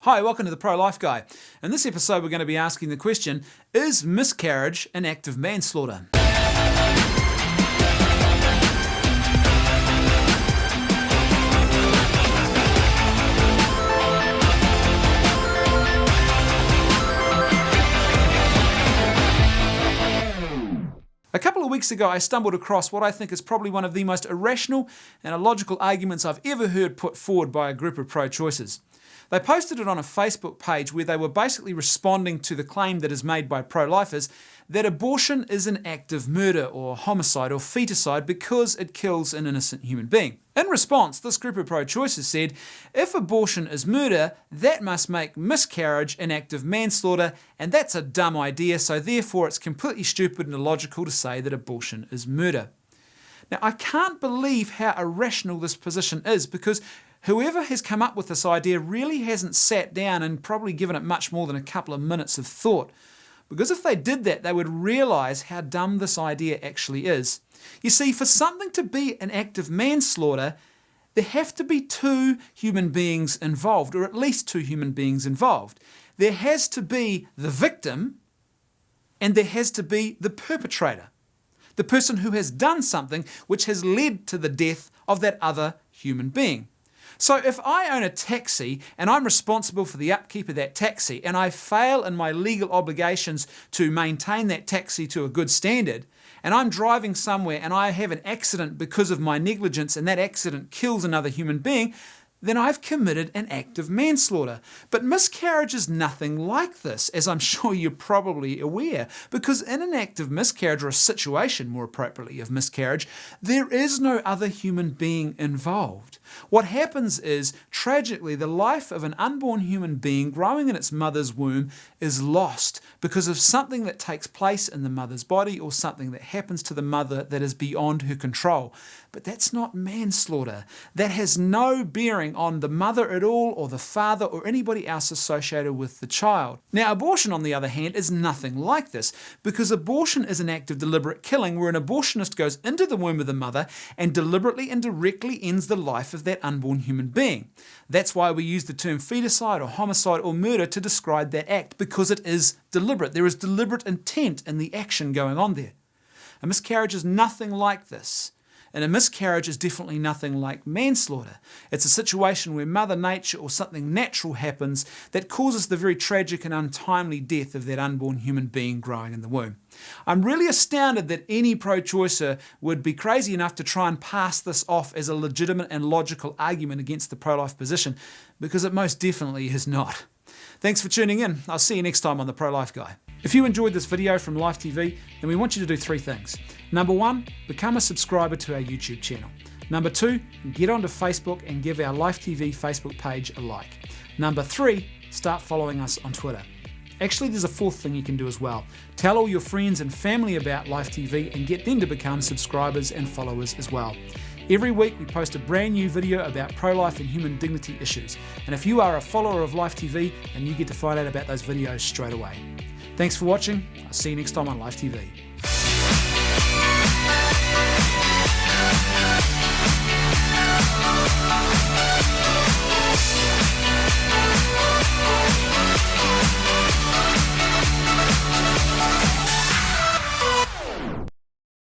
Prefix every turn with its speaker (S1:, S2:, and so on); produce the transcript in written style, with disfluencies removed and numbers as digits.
S1: Hi, welcome to the Pro-Life Guy. In this episode we're going to be asking the question, is miscarriage an act of manslaughter? A couple of weeks ago I stumbled across what I think is probably one of the most irrational and illogical arguments I've ever heard put forward by a group of pro-choicers. They posted it on a Facebook page where they were basically responding to the claim that is made by pro-lifers that abortion is an act of murder or homicide or feticide because it kills an innocent human being. In response, this group of pro-choicers said, if abortion is murder, that must make miscarriage an act of manslaughter, and that's a dumb idea, so therefore it's completely stupid and illogical to say that abortion is murder. Now, I can't believe how irrational this position is, because whoever has come up with this idea really hasn't sat down and probably given it much more than a couple of minutes of thought. Because if they did that, they would realise how dumb this idea actually is. You see, for something to be an act of manslaughter, there have to be two human beings involved, or at least two human beings involved. There has to be the victim, and there has to be the perpetrator, the person who has done something which has led to the death of that other human being. So if I own a taxi and I'm responsible for the upkeep of that taxi and I fail in my legal obligations to maintain that taxi to a good standard, and I'm driving somewhere and I have an accident because of my negligence and that accident kills another human being, then I've committed an act of manslaughter. But miscarriage is nothing like this, as I'm sure you're probably aware, because in an act of miscarriage, or a situation more appropriately of miscarriage, there is no other human being involved. What happens is, tragically, the life of an unborn human being growing in its mother's womb is lost because of something that takes place in the mother's body or something that happens to the mother that is beyond her control. But that's not manslaughter. That has no bearing on the mother at all, or the father, or anybody else associated with the child. Now, abortion, on the other hand, is nothing like this, because abortion is an act of deliberate killing where an abortionist goes into the womb of the mother and deliberately and directly ends the life of that unborn human being. That's why we use the term feticide or homicide or murder to describe that act, because it is deliberate. There is deliberate intent in the action going on there. A miscarriage is nothing like this. And a miscarriage is definitely nothing like manslaughter. It's a situation where Mother Nature or something natural happens that causes the very tragic and untimely death of that unborn human being growing in the womb. I'm really astounded that any pro-choicer would be crazy enough to try and pass this off as a legitimate and logical argument against the pro-life position, because it most definitely is not. Thanks for tuning in. I'll see you next time on the Pro-Life Guy. If you enjoyed this video from Life TV, then we want you to do three things. Number one, become a subscriber to our YouTube channel. Number two, get onto Facebook and give our Life TV Facebook page a like. Number three, start following us on Twitter. Actually, there's a fourth thing you can do as well. Tell all your friends and family about Life TV and get them to become subscribers and followers as well. Every week we post a brand new video about pro-life and human dignity issues. And if you are a follower of Life TV, then you get to find out about those videos straight away. Thanks for watching. I'll see you next time on Life TV.